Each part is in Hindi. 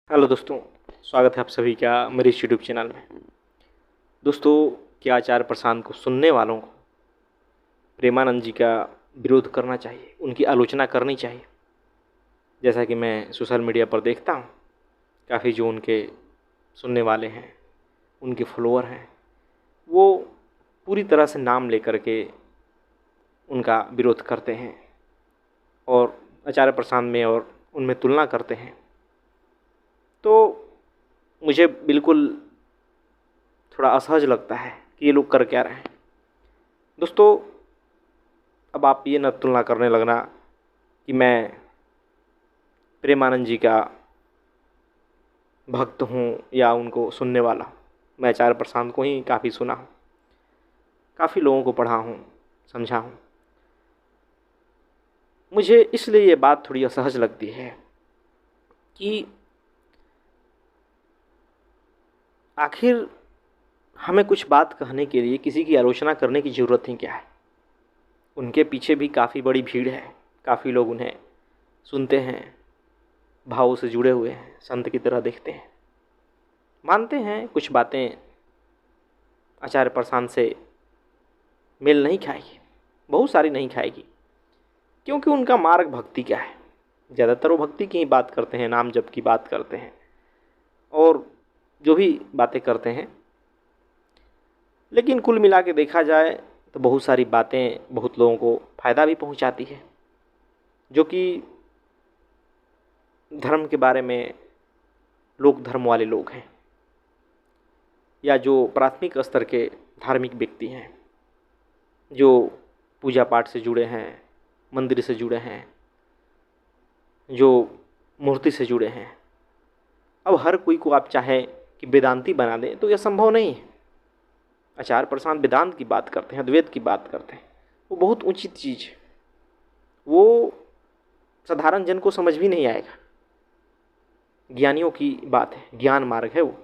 हेलो दोस्तों, स्वागत है आप सभी का मेरे इस यूट्यूब चैनल में। दोस्तों, क्या आचार्य प्रशांत को सुनने वालों को प्रेमानंद जी का विरोध करना चाहिए, उनकी आलोचना करनी चाहिए? जैसा कि मैं सोशल मीडिया पर देखता हूँ, काफ़ी जो उनके सुनने वाले हैं, उनके फॉलोअर हैं, वो पूरी तरह से नाम लेकर के उनका विरोध करते हैं और आचार्य प्रशांत में और उनमें तुलना करते हैं। तो मुझे बिल्कुल थोड़ा असहज लगता है कि ये लोग कर क्या रहे हैं। दोस्तों, अब आप ये न तुलना करने लगना कि मैं प्रेमानंद जी का भक्त हूँ या उनको सुनने वाला हूँ। मैं आचार्य प्रशांत को ही काफ़ी सुना हूँ, काफ़ी लोगों को पढ़ा हूँ, समझा हूँ। मुझे इसलिए ये बात थोड़ी असहज लगती है कि आखिर हमें कुछ बात कहने के लिए किसी की आलोचना करने की ज़रूरत ही क्या है। उनके पीछे भी काफ़ी बड़ी भीड़ है, काफ़ी लोग उन्हें सुनते हैं, भावों से जुड़े हुए हैं, संत की तरह देखते हैं, मानते हैं कुछ बातें आचार्य प्रशांत से मेल नहीं खाएगी, बहुत सारी नहीं खाएगी, क्योंकि उनका मार्ग भक्ति का है। ज़्यादातर वो भक्ति की ही बात करते हैं, नाम जप की बात करते हैं और जो भी बातें करते हैं। लेकिन कुल मिला के देखा जाए तो बहुत सारी बातें बहुत लोगों को फ़ायदा भी पहुंचाती है, जो कि धर्म के बारे में लोक धर्म वाले लोग हैं या जो प्राथमिक स्तर के धार्मिक व्यक्ति हैं, जो पूजा पाठ से जुड़े हैं, मंदिर से जुड़े हैं, जो मूर्ति से जुड़े हैं। अब हर कोई को आप चाहें कि वेदांती बना दें तो यह संभव नहीं है। आचार्य प्रशांत वेदांत की बात करते हैं, अद्वैत की बात करते हैं, वो बहुत ऊंची चीज़ है, वो साधारण जन को समझ भी नहीं आएगा। ज्ञानियों की बात है, ज्ञान मार्ग है, वो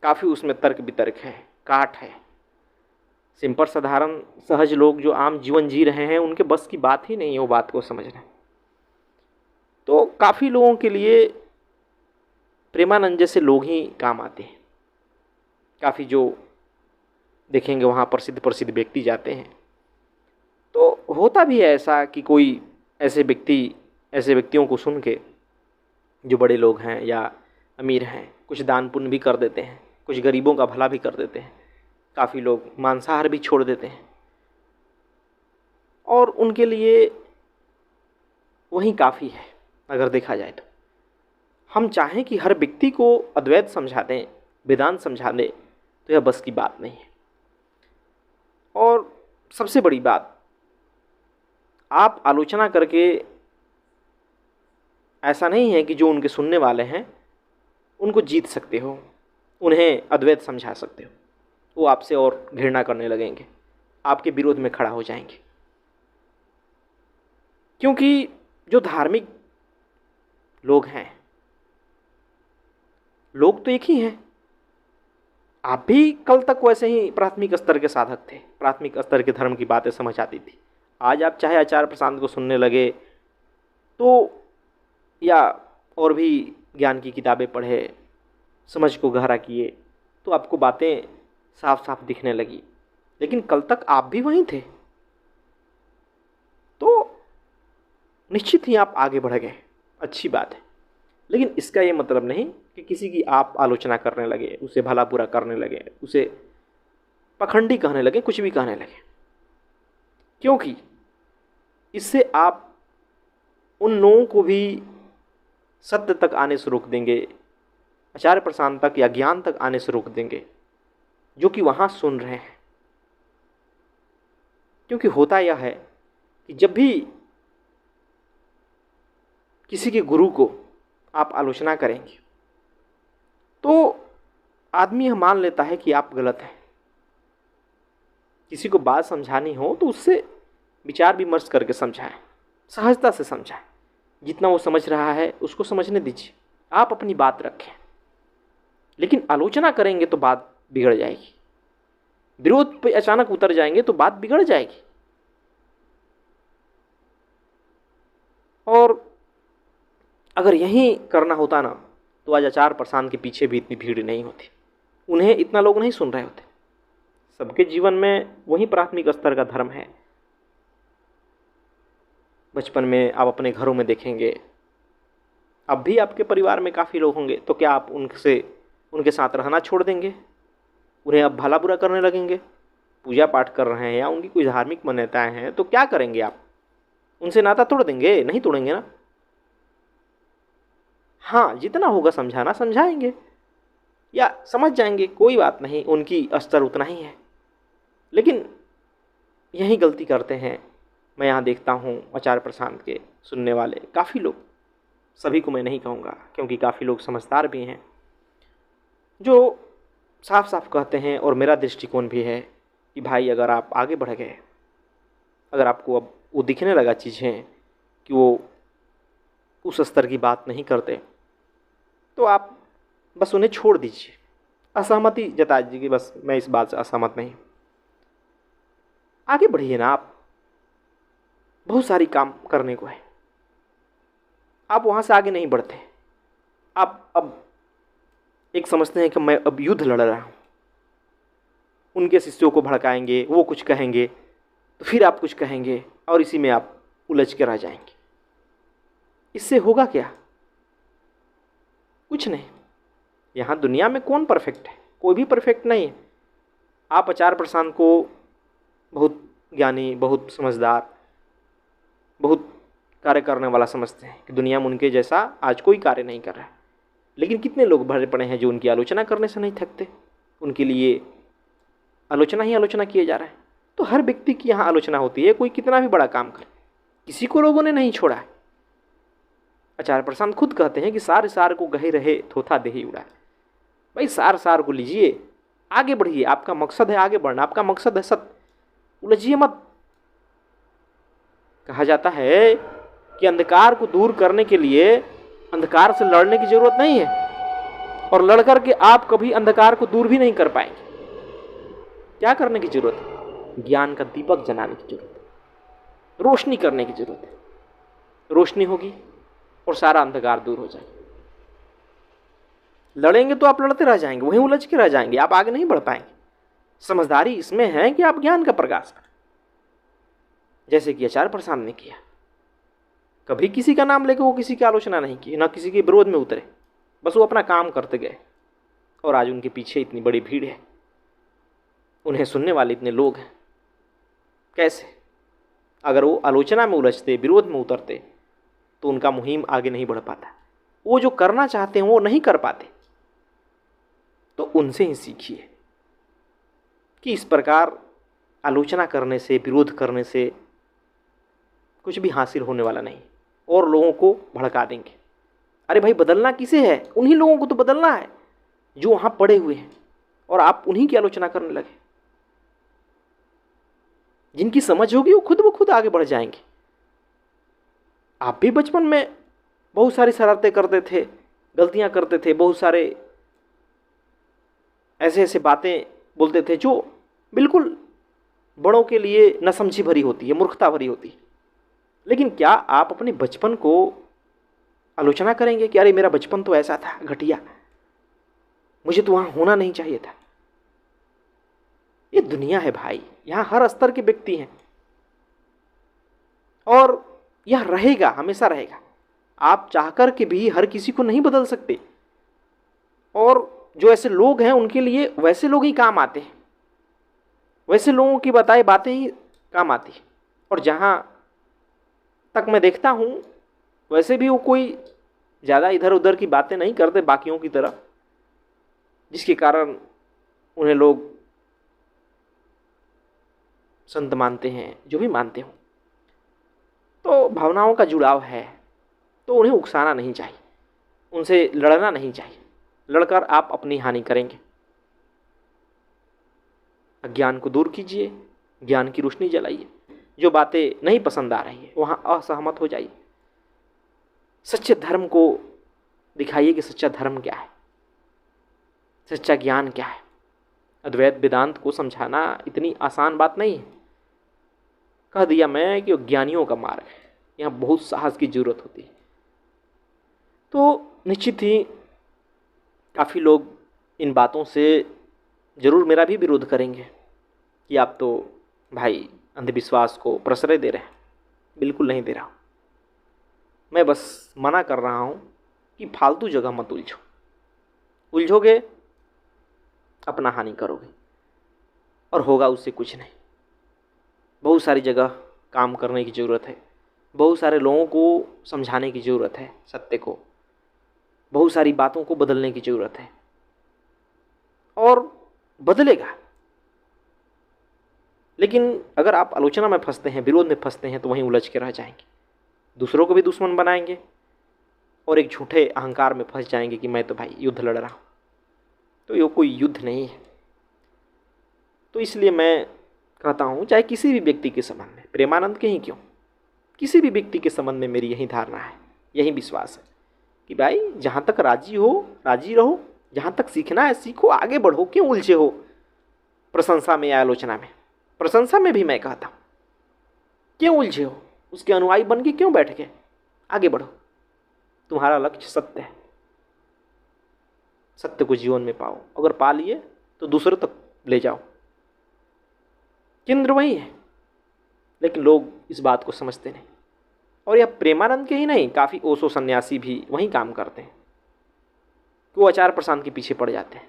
काफ़ी उसमें तर्क वितर्क है, काट है। सिंपल साधारण सहज लोग जो आम जीवन जी रहे हैं, उनके बस की बात ही नहीं है वो बात को समझना। तो काफ़ी लोगों के लिए प्रेमानंद जैसे लोग ही काम आते हैं। काफ़ी जो देखेंगे वहाँ प्रसिद्ध प्रसिद्ध व्यक्ति जाते हैं, तो होता भी है ऐसा कि कोई ऐसे व्यक्तियों को सुन के, जो बड़े लोग हैं या अमीर हैं, कुछ दान पुण्य भी कर देते हैं, कुछ गरीबों का भला भी कर देते हैं, काफ़ी लोग मांसाहार भी छोड़ देते हैं और उनके लिए वही काफ़ी है। अगर देखा जाए तो हम चाहें कि हर व्यक्ति को अद्वैत समझा दें, वेदांत समझा दें, तो यह बस की बात नहीं है। और सबसे बड़ी बात, आप आलोचना करके ऐसा नहीं है कि जो उनके सुनने वाले हैं उनको जीत सकते हो, उन्हें अद्वैत समझा सकते हो। वो आपसे और घृणा करने लगेंगे, आपके विरोध में खड़ा हो जाएंगे। क्योंकि जो धार्मिक लोग हैं, लोग तो एक ही हैं। आप भी कल तक वैसे ही प्राथमिक स्तर के साधक थे, प्राथमिक स्तर के धर्म की बातें समझ आती थी। आज आप चाहे आचार्य प्रशांत को सुनने लगे तो, या और भी ज्ञान की किताबें पढ़े, समझ को गहरा किए, तो आपको बातें साफ साफ दिखने लगी। लेकिन कल तक आप भी वहीं थे, तो निश्चित ही आप आगे बढ़ गए, अच्छी बात है। लेकिन इसका ये मतलब नहीं कि किसी की आप आलोचना करने लगे, उसे भला बुरा करने लगे, उसे पखंडी कहने लगे, कुछ भी कहने लगे, क्योंकि इससे आप उन लोगों को भी सत्य तक आने से रोक देंगे, आचार्य प्रशांत तक या ज्ञान तक आने से रोक देंगे, जो कि वहाँ सुन रहे हैं। क्योंकि होता यह है कि जब भी किसी के गुरु को आप आलोचना करेंगे तो आदमी यह मान लेता है कि आप गलत हैं। किसी को बात समझानी हो तो उससे विचार विमर्श करके समझाएं, सहजता से समझाएं। जितना वो समझ रहा है उसको समझने दीजिए, आप अपनी बात रखें। लेकिन आलोचना करेंगे तो बात बिगड़ जाएगी, विरोध पे अचानक उतर जाएंगे तो बात बिगड़ जाएगी। और अगर यही करना होता ना तो आज आचार प्रसाद के पीछे भी इतनी भीड़ नहीं होती, उन्हें इतना लोग नहीं सुन रहे होते। सबके जीवन में वही प्राथमिक स्तर का धर्म है। बचपन में आप अपने घरों में देखेंगे, अब भी आपके परिवार में काफ़ी लोग होंगे, तो क्या आप उनके साथ रहना छोड़ देंगे? उन्हें अब भला बुरा करने लगेंगे? पूजा पाठ कर रहे हैं या उनकी कोई धार्मिक मान्यताएं हैं तो क्या करेंगे आप? उनसे नाता तोड़ देंगे? नहीं तोड़ेंगे ना। हाँ, जितना होगा समझाना समझाएंगे या समझ जाएंगे, कोई बात नहीं, उनकी स्तर उतना ही है। लेकिन यही गलती करते हैं। मैं यहाँ देखता हूँ आचार प्रसाद के सुनने वाले काफ़ी लोग, सभी को मैं नहीं कहूँगा क्योंकि काफ़ी लोग समझदार भी हैं, जो साफ साफ कहते हैं, और मेरा दृष्टिकोण भी है कि भाई अगर आप आगे बढ़ गए, अगर आपको अब वो दिखने लगा चीज़ें कि वो उस स्तर की बात नहीं करते, तो आप बस उन्हें छोड़ दीजिए, असहमति जता दीजिए कि बस मैं इस बात से असहमत नहीं। आगे बढ़िए ना, आप बहुत सारी काम करने को है, आप वहाँ से आगे नहीं बढ़ते। आप अब एक समझते हैं कि मैं अब युद्ध लड़ रहा हूँ, उनके शिष्यों को भड़काएंगे, वो कुछ कहेंगे तो फिर आप कुछ कहेंगे और इसी में आप उलझ कर रह जाएंगे। इससे होगा क्या? कुछ नहीं। यहाँ दुनिया में कौन परफेक्ट है? कोई भी परफेक्ट नहीं है। आप आचार प्रसाद को बहुत ज्ञानी, बहुत समझदार, बहुत कार्य करने वाला समझते हैं कि दुनिया में उनके जैसा आज कोई कार्य नहीं कर रहा है। लेकिन कितने लोग भरे पड़े हैं जो उनकी आलोचना करने से नहीं थकते, उनके लिए आलोचना ही आलोचना किए जा रहा है। तो हर व्यक्ति की यहाँ आलोचना होती है, कोई कितना भी बड़ा काम करे, किसी को लोगों ने नहीं छोड़ा है। आचार्य प्रसाद खुद कहते हैं कि सार सार को गहे रहे थोथा देही उड़ा। भाई सार सार को लीजिए, आगे बढ़िए, आपका मकसद है आगे बढ़ना, आपका मकसद है सत्य, उलझिए मत। कहा जाता है कि अंधकार को दूर करने के लिए अंधकार से लड़ने की जरूरत नहीं है, और लड़ करके आप कभी अंधकार को दूर भी नहीं कर पाएंगे। क्या करने की जरूरत है? ज्ञान का दीपक जलाने की जरूरत है, रोशनी करने की जरूरत है। रोशनी होगी और सारा अंधकार दूर हो जाएगा। लड़ेंगे तो आप लड़ते रह जाएंगे, वहीं उलझ के रह जाएंगे, आप आगे नहीं बढ़ पाएंगे। समझदारी इसमें है कि आप ज्ञान का प्रकाश करें, जैसे कि आचार्य प्रसाद ने किया। कभी किसी का नाम लेकर वो किसी की आलोचना नहीं की, ना किसी के विरोध में उतरे, बस वो अपना काम करते गए। और आज उनके पीछे इतनी बड़ी भीड़ है, उन्हें सुनने वाले इतने लोग हैं। कैसे? अगर वो आलोचना में उलझते, विरोध में उतरते, तो उनका मुहिम आगे नहीं बढ़ पाता। वो जो करना चाहते हैं वो नहीं कर पाते। तो उनसे ही सीखिए कि इस प्रकार आलोचना करने से, विरोध करने से कुछ भी हासिल होने वाला नहीं, और लोगों को भड़का देंगे। अरे भाई, बदलना किसे है? उन्हीं लोगों को तो बदलना है जो वहाँ पड़े हुए हैं, और आप उन्हीं की आलोचना करने लगे। जिनकी समझ होगी वो खुद आगे बढ़ जाएंगे। आप भी बचपन में बहुत सारी शरारतें करते थे, गलतियां करते थे, बहुत सारे ऐसे ऐसे बातें बोलते थे जो बिल्कुल बड़ों के लिए नासमझी भरी होती है, मूर्खता भरी होती है। लेकिन क्या आप अपने बचपन को आलोचना करेंगे कि अरे मेरा बचपन तो ऐसा था, घटिया, मुझे तो वहाँ होना नहीं चाहिए था? ये दुनिया है भाई, यहाँ हर स्तर के व्यक्ति हैं, और यह रहेगा, हमेशा रहेगा। आप चाहकर के भी हर किसी को नहीं बदल सकते, और जो ऐसे लोग हैं उनके लिए वैसे लोग ही काम आते हैं, वैसे लोगों की बताई बातें ही काम आती हैं। और जहाँ तक मैं देखता हूँ, वैसे भी वो कोई ज़्यादा इधर उधर की बातें नहीं करते बाकियों की तरह, जिसके कारण उन्हें लोग संत मानते हैं, जो भी मानते हो। तो भावनाओं का जुड़ाव है, तो उन्हें उकसाना नहीं चाहिए, उनसे लड़ना नहीं चाहिए। लड़कर आप अपनी हानि करेंगे। अज्ञान को दूर कीजिए, ज्ञान की रोशनी जलाइए। जो बातें नहीं पसंद आ रही है वहाँ असहमत हो जाइए। सच्चे धर्म को दिखाइए कि सच्चा धर्म क्या है, सच्चा ज्ञान क्या है। अद्वैत वेदांत को समझाना इतनी आसान बात नहीं है। कह दिया मैं कि ज्ञानियों का मार्ग है, यहाँ बहुत साहस की जरूरत होती है। तो निश्चित ही काफ़ी लोग इन बातों से ज़रूर मेरा भी विरोध करेंगे कि आप तो भाई अंधविश्वास को प्रश्रय दे रहे हैं। बिल्कुल नहीं दे रहा हूँ। मैं बस मना कर रहा हूँ कि फालतू जगह मत उलझो। उलझोगे अपना हानि करोगे और होगा उससे कुछ नहीं। बहुत सारी जगह काम करने की ज़रूरत है, बहुत सारे लोगों को समझाने की ज़रूरत है सत्य को, बहुत सारी बातों को बदलने की ज़रूरत है और बदलेगा। लेकिन अगर आप आलोचना में फंसते हैं, विरोध में फंसते हैं, तो वहीं उलझ के रह जाएंगे, दूसरों को भी दुश्मन बनाएंगे और एक झूठे अहंकार में फंस जाएंगे कि मैं तो भाई युद्ध लड़ रहा हूँ। तो ये कोई युद्ध नहीं है। तो इसलिए मैं कहता हूँ, चाहे किसी भी व्यक्ति के संबंध में, प्रेमानंद के ही क्यों, किसी भी व्यक्ति के संबंध में मेरी यही धारणा है, यही विश्वास है कि भाई जहाँ तक राजी हो राजी रहो, जहाँ तक सीखना है सीखो, आगे बढ़ो। क्यों उलझे हो प्रशंसा में या आलोचना में? प्रशंसा में भी मैं कहता हूँ क्यों उलझे हो, उसके अनुयायी बन के क्यों बैठ गए? आगे बढ़ो। तुम्हारा लक्ष्य सत्य है, सत्य को जीवन में पाओ। अगर पा लिए तो दूसरों तक ले जाओ। केंद्र वही है, लेकिन लोग इस बात को समझते नहीं। और यह प्रेमानंद के ही नहीं, काफ़ी ओशो सन्यासी भी वही काम करते हैं कि वो आचार प्रशांत के पीछे पड़ जाते हैं।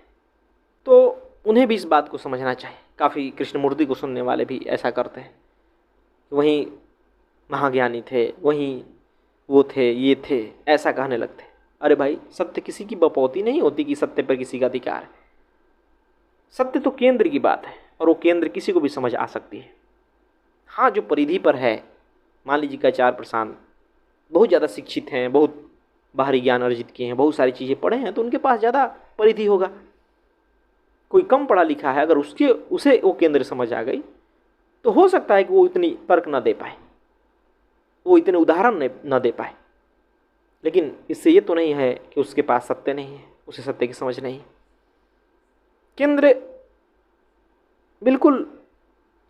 तो उन्हें भी इस बात को समझना चाहिए। काफ़ी कृष्णमूर्ति को सुनने वाले भी ऐसा करते हैं, वहीं महाज्ञानी थे, वहीं वो थे, ये थे, ऐसा कहने लगते। अरे भाई, सत्य किसी की बपौती नहीं होती कि सत्य पर किसी का अधिकार है। सत्य तो केंद्र की बात है और वो केंद्र किसी को भी समझ आ सकती है। हाँ, जो परिधि पर है, मान लीजिए कि आचार्य प्रशांत बहुत ज़्यादा शिक्षित हैं, बहुत बाहरी ज्ञान अर्जित किए हैं, बहुत सारी चीज़ें पढ़े हैं, तो उनके पास ज़्यादा परिधि होगा। कोई कम पढ़ा लिखा है, अगर उसे वो केंद्र समझ आ गई तो हो सकता है कि वो इतनी तर्क न दे पाए, वो इतने उदाहरण न दे पाए। लेकिन इससे ये तो नहीं है कि उसके पास सत्य नहीं है, उसे सत्य की समझ नहीं। केंद्र बिल्कुल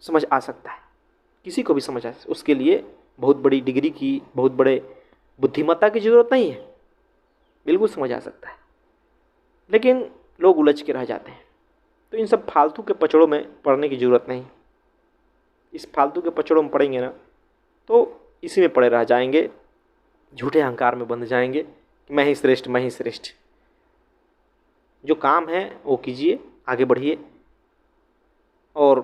समझ आ सकता है, किसी को भी समझ आ सकता है। उसके लिए बहुत बड़ी डिग्री की, बहुत बड़े बुद्धिमत्ता की ज़रूरत नहीं है, बिल्कुल समझ आ सकता है। लेकिन लोग उलझ के रह जाते हैं। तो इन सब फालतू के पचड़ों में पड़ने की ज़रूरत नहीं। इस फालतू के पचड़ों में पड़ेंगे ना तो इसी में पड़े रह जाएंगे, झूठे अहंकार में बंध जाएंगे कि मैं ही श्रेष्ठ, मैं ही श्रेष्ठ। जो काम है वो कीजिए, आगे बढ़िए, और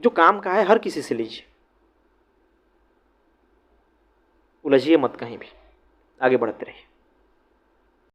जो काम का है हर किसी से लीजिए। उलझिए मत कहीं भी, आगे बढ़ते रहिए।